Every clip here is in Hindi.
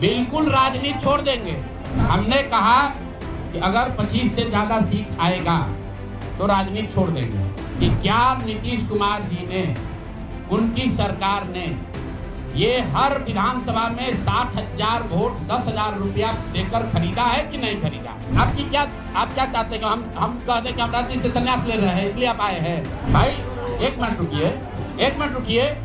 बिल्कुल राजनीति छोड़ देंगे। हमने कहा कि अगर 25 से ज्यादा सीट आएगा तो राजनीति छोड़ देंगे। कि क्या नीतीश कुमार जी ने, उनकी सरकार ने ये हर विधानसभा में 60,000 वोट 10,000 रुपया देकर खरीदा है कि नहीं खरीदा? आप क्या चाहते हैं? हम कहते हैं कि हम राजनीति से संन्यास ले रहे हैं इसलिए आप आए हैं। भाई एक मिनट रुकिए।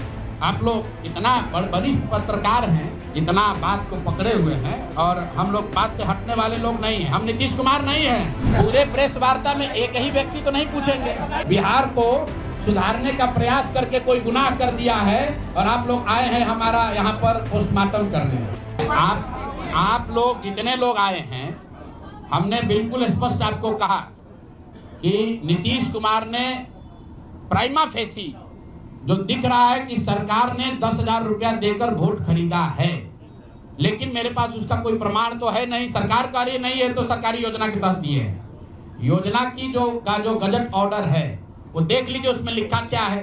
आप लोग इतना वरिष्ठ पत्रकार हैं, इतना बात को पकड़े हुए हैं, और हम लोग बात से हटने वाले लोग नहीं हैं। हम नीतीश कुमार नहीं हैं। पूरे प्रेस वार्ता में एक ही व्यक्ति तो नहीं पूछेंगे। बिहार को सुधारने का प्रयास करके कोई गुनाह कर दिया है और आप लोग आए हैं हमारा यहाँ पर पोस्टमार्टम करने। आप लोग जितने लोग आए हैं, हमने बिल्कुल स्पष्ट आपको कहा कि नीतीश कुमार ने प्राइमा फेसी जो दिख रहा है कि सरकार ने 10,000 रुपया देकर वोट खरीदा है, लेकिन मेरे पास उसका कोई प्रमाण तो है नहीं। सरकार का नहीं है तो सरकारी योजना के तहत दिए है। योजना की जो गजट ऑर्डर है वो देख लीजिए, उसमें लिखा क्या है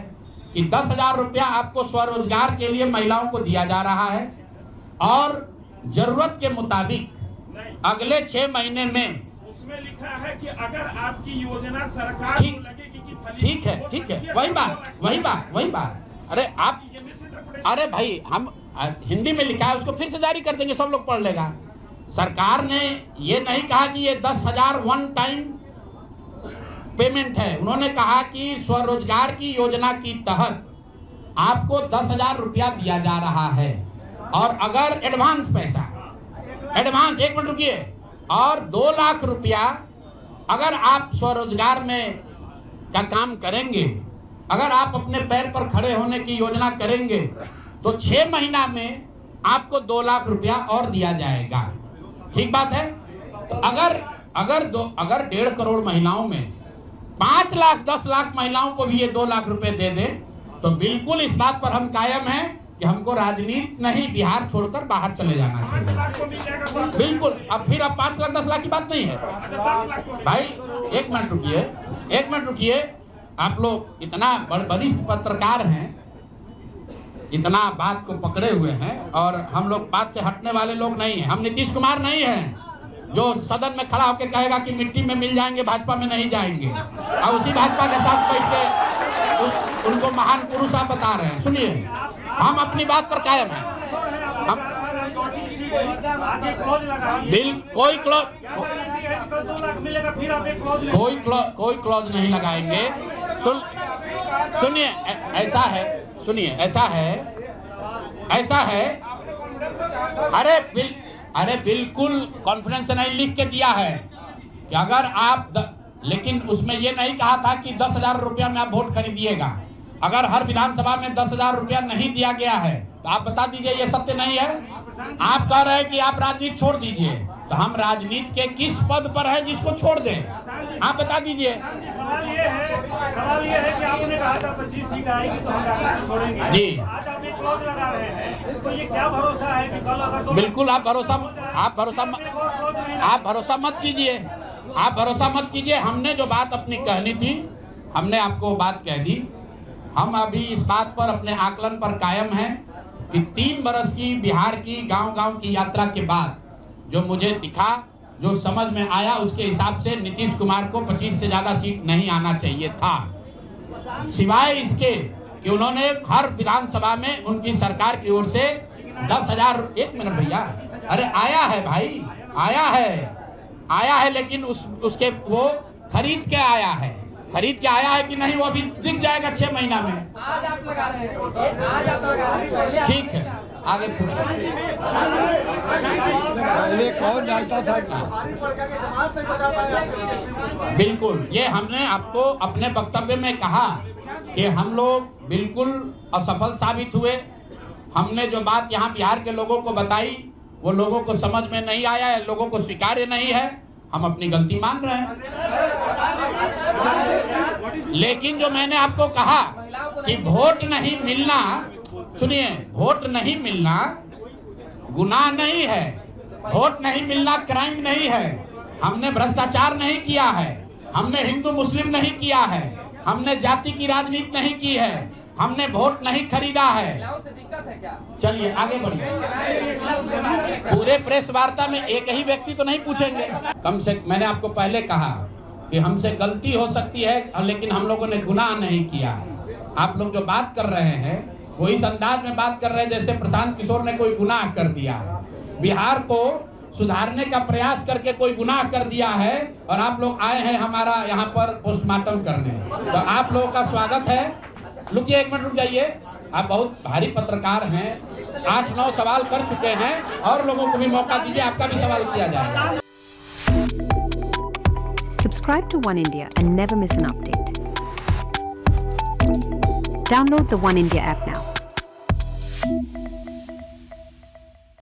कि 10,000 रुपया आपको स्वरोजगार के लिए महिलाओं को दिया जा रहा है और जरूरत के मुताबिक अगले 6 महीने में। उसमें लिखा है कि अगर आपकी योजना सरकार को लगेगी कि ठीक है, वही बात। अरे भाई, हम हिंदी में लिखा है, उसको फिर से जारी कर देंगे, सब लोग पढ़ लेगा। सरकार ने ये नहीं कहा कि ये 10,000 वन टाइम पेमेंट है। उन्होंने कहा कि स्वरोजगार की योजना के तहत आपको 10,000 रुपया दिया जा रहा है, और अगर एडवांस एक मिनट रुकिए, और 2 लाख रुपया अगर आप स्वरोजगार में का काम करेंगे, अगर आप अपने पैर पर खड़े होने की योजना करेंगे तो 6 महीना में आपको 2 लाख रुपया और दिया जाएगा। ठीक बात है? तो अगर 1.5 करोड़ महिलाओं में 5 लाख 10 लाख महिलाओं को भी ये 2 लाख रुपए दे दें तो बिल्कुल इस बात पर हम कायम हैं कि हमको राजनीति नहीं, बिहार छोड़कर बाहर चले जाना चाहिए। बिल्कुल। अब 5 लाख 10 लाख की बात नहीं है भाई। एक मिनट रुकिए। आप लोग इतना वरिष्ठ पत्रकार हैं, इतना बात को पकड़े हुए हैं, और हम लोग बात से हटने वाले लोग नहीं हैं। हम नीतीश कुमार नहीं हैं जो सदन में खड़ा होकर कहेगा कि मिट्टी में मिल जाएंगे, भाजपा में नहीं जाएंगे, और उसी भाजपा के साथ बैठ के उनको महान पुरुष आप बता रहे हैं। सुनिए, हम अपनी बात पर कायम हैं। कोई क्लॉज नहीं लगाएंगे। सुनिए, ऐसा है। अरे बिल्कुल कॉन्फिडेंस नहीं लिख के दिया है कि अगर आप लेकिन उसमें ये नहीं कहा था कि 10,000 रुपया में आप वोट खरीदिएगा। अगर हर विधानसभा में 10,000 रुपया नहीं दिया गया है तो आप बता दीजिए ये सत्य नहीं है। आप कह रहे हैं कि आप राजनीति छोड़ दीजिए, तो हम राजनीति के किस पद पर है जिसको छोड़ दें? आप बता दीजिए। सवाल ये है कि आपने कहा था 25 सीट आएगी तो हम राजनीति छोड़ेंगे जी। आज आप एक क्लॉज लगा रहे हैं, तो ये क्या भरोसा है कि कल अगर बिल्कुल आप भरोसा मत कीजिए। हमने जो बात अपनी कहनी थी, हमने आपको बात कह दी। हम अभी इस बात पर अपने आकलन पर कायम हैं कि 3 बरस की बिहार की गांव-गांव की यात्रा के बाद जो मुझे दिखा, जो समझ में आया, उसके हिसाब से नीतीश कुमार को 25 से ज्यादा सीट नहीं आना चाहिए था, सिवाय इसके कि उन्होंने हर विधानसभा में उनकी सरकार की ओर से 10,000। 1 मिनट भैया, अरे आया है भाई, आया है, लेकिन उसके वो खरीद के आया है कि नहीं, वो अभी दिख जाएगा 6 महीना में। आज आप लगा रहे हैं। ठीक है, आगे कौन जानता था? बिल्कुल, ये हमने आपको अपने वक्तव्य में कहा कि हम लोग बिल्कुल असफल साबित हुए। हमने जो बात यहाँ बिहार के लोगों को बताई वो लोगों को समझ में नहीं आया है, लोगों को स्वीकार्य नहीं है। हम अपनी गलती मान रहे हैं, लेकिन जो मैंने आपको कहा कि वोट नहीं मिलना, सुनिए, वोट नहीं मिलना गुनाह नहीं है, वोट नहीं मिलना क्राइम नहीं है। हमने भ्रष्टाचार नहीं किया है, हमने हिंदू मुस्लिम नहीं किया है, हमने जाति की राजनीति नहीं की है, हमने वोट नहीं खरीदा है। दिक्कत है क्या? चलिए आगे बढ़िए। पूरे प्रेस वार्ता में एक ही व्यक्ति तो नहीं पूछेंगे। कम से मैंने आपको पहले कहा कि हमसे गलती हो सकती है, लेकिन हम लोगों ने गुनाह नहीं किया है। आप लोग जो बात कर रहे हैं वो इस अंदाज में बात कर रहे हैं जैसे प्रशांत किशोर ने कोई गुनाह कर दिया। बिहार को सुधारने का प्रयास करके कोई गुनाह कर दिया है और आप लोग आए हैं हमारा यहाँ पर पोस्टमार्टम करने। तो आप लोगों का स्वागत है। रुकिए, एक मिनट रुक जाइए। आप बहुत भारी पत्रकार हैं, 8-9 सवाल कर चुके हैं और लोगों को भी मौका दीजिए, आपका भी सवाल किया जाएगा। Subscribe to One India and never miss an update. Download the One India app now.